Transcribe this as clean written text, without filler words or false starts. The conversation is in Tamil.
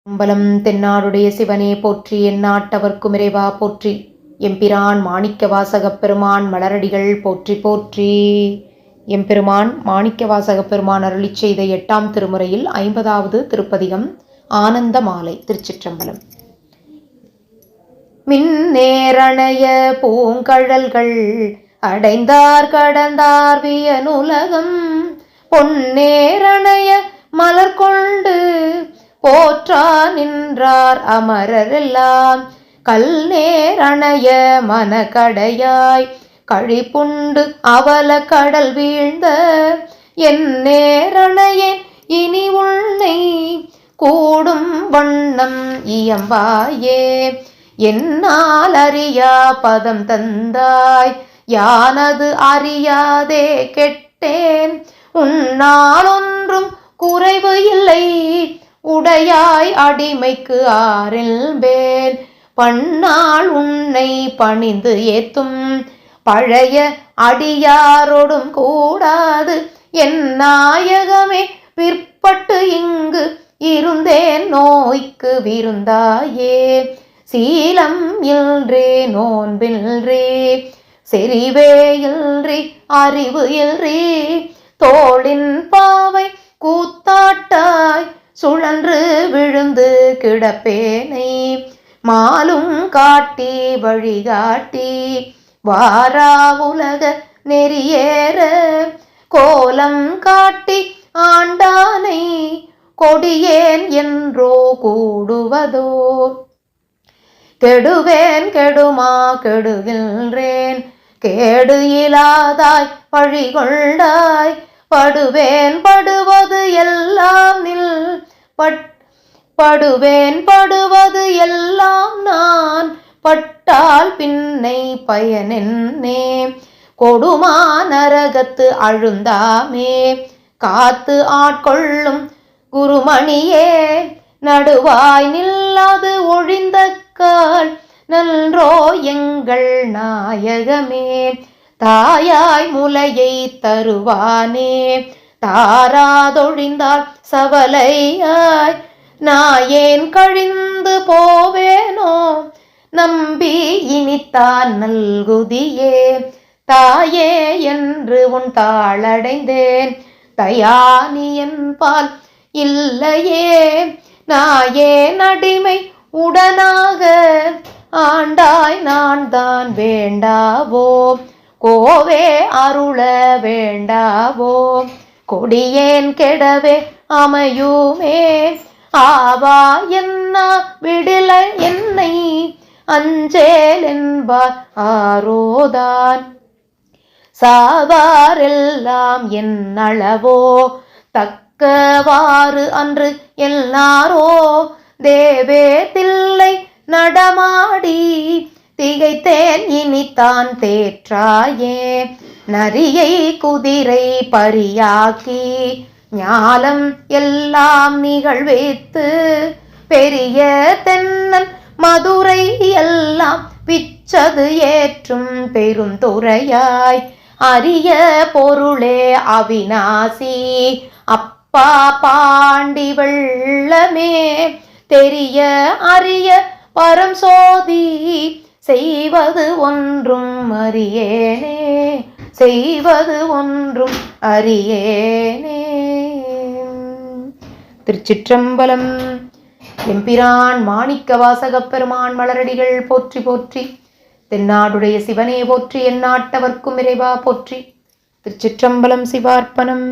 அம்பலம் தென்னாடுடைய சிவனே போற்றி, எந்நாட்டவர்க்கும் இறைவா போற்றி. எம்பிரான் மாணிக்க வாசகப் பெருமான் மலரடிகள் போற்றி போற்றி. எம்பெருமான் மாணிக்க வாசகப் பெருமான் அருளிச் செய்த 8ஆம் திருமுறையில் 50வது திருப்பதிகம் ஆனந்த மாலை. திருச்சிற்றம்பலம். மின்னேரணைய பூங்கழல்கள் அடைந்தார் கடந்தார் வியனுலகம், பொன்னேரணைய மலர் கொண்டு போற்றா நின்றார் அமரரெல்லாம், கல் நேரணைய மனக்கடையாய் கழிப்புண்டு அவல கடல் வீழ்ந்த, என் நேரணையேன் இனி உன்னை கூடும் வண்ணம் இயம்பாயே, என்னால் அறியா பதம் தந்தாய் யானது அறியாதே கெட்டேன், உன்னால் ஒன்றும் குறைவு இல்லை உடையாய் அடிமைக்கு ஆரெல்பேன், பன்னாள் உன்னை பணிந்து ஏத்தும் பழைய அடியாரோடும் கூடாது, என் நாயகமே பிற்பட்டு இங்கு இருந்தேன் நோய்க்கு விருந்தாயே, சீலம் இல்றே நோன்பில்றே செறிவே இல்றி அறிவு இல்றி, தோளின் பாவை கூத்தாட்டாய் சுழன்று விழுந்து கிடப்பேனை, மாலும் காட்டி வழிகாட்டி வாரா உலக நெறியேற, கோலம் காட்டி ஆண்டானை கொடியேன் என்றோ கூடுவதோ, கெடுவேன் கெடுமா கெடுகின்றேன் கேடு இலாதாய் பழிகொண்டாய், படுவேன் படுவது எல்லாம் நில் படுவேன் படுவது எல்லாம் நான் பட்டால் பின்னை பயனென்னே, கொடுமா நரகத்து அழுந்தாமே காத்து ஆட்கொள்ளும் குருமணியே, நடுவாய் நில்லாது ஒழிந்த கால் நன்றோ எங்கள் நாயகமே, தாயாய் முலையை தருவானே தாராதொழிந்தால் சவலையாய், நாயேன் கழிந்து போவேனோ நம்பி இனித்தான் நல்குதியே, தாயே என்று உன் தாளடைந்தேன் தயானி என்பால் இல்லையே, நாயேன் அடிமை உடனாக ஆண்டாய் நான் தான் வேண்டாவோ, கோவே அருள வேண்டாவோ, கொடியேன் கெடவே அமையுமே, ஆவா என்ன விடல என்னை அஞ்சேல் என்பார் ஆரோதான், சாவாரெல்லாம் என் அளவோ தக்கவாறு அன்று எல்லாரோ, தேவே தில்லை நடமாடி திகைத்தேன் இனித்தான் தேற்றாயே, நரியை குதிரை பரியாக்கி ஞாலம் எல்லாம் நிகழ்வேத்து, பெரிய தென்னன் மதுரை எல்லாம் பிச்சது ஏற்றும் பெருந்துறையாய், அரிய பொருளே அவிநாசி அப்பா பாண்டி வெள்ளமே, தெரிய அரிய பரம் சோதி செய்வது ஒன்றும் அறியேனே, செய்வது ஒன்றும் அறியேனே. திருச்சிற்றம்பலம். எம்பிரான் மாணிக்க வாசகப் பெருமான் மலரடிகள் போற்றி போற்றி. தென்னாடுடைய சிவனே போற்றி, எந்நாட்டவர்க்கும் இறைவா போற்றி. திருச்சிற்றம்பலம். சிவார்ப்பணம்.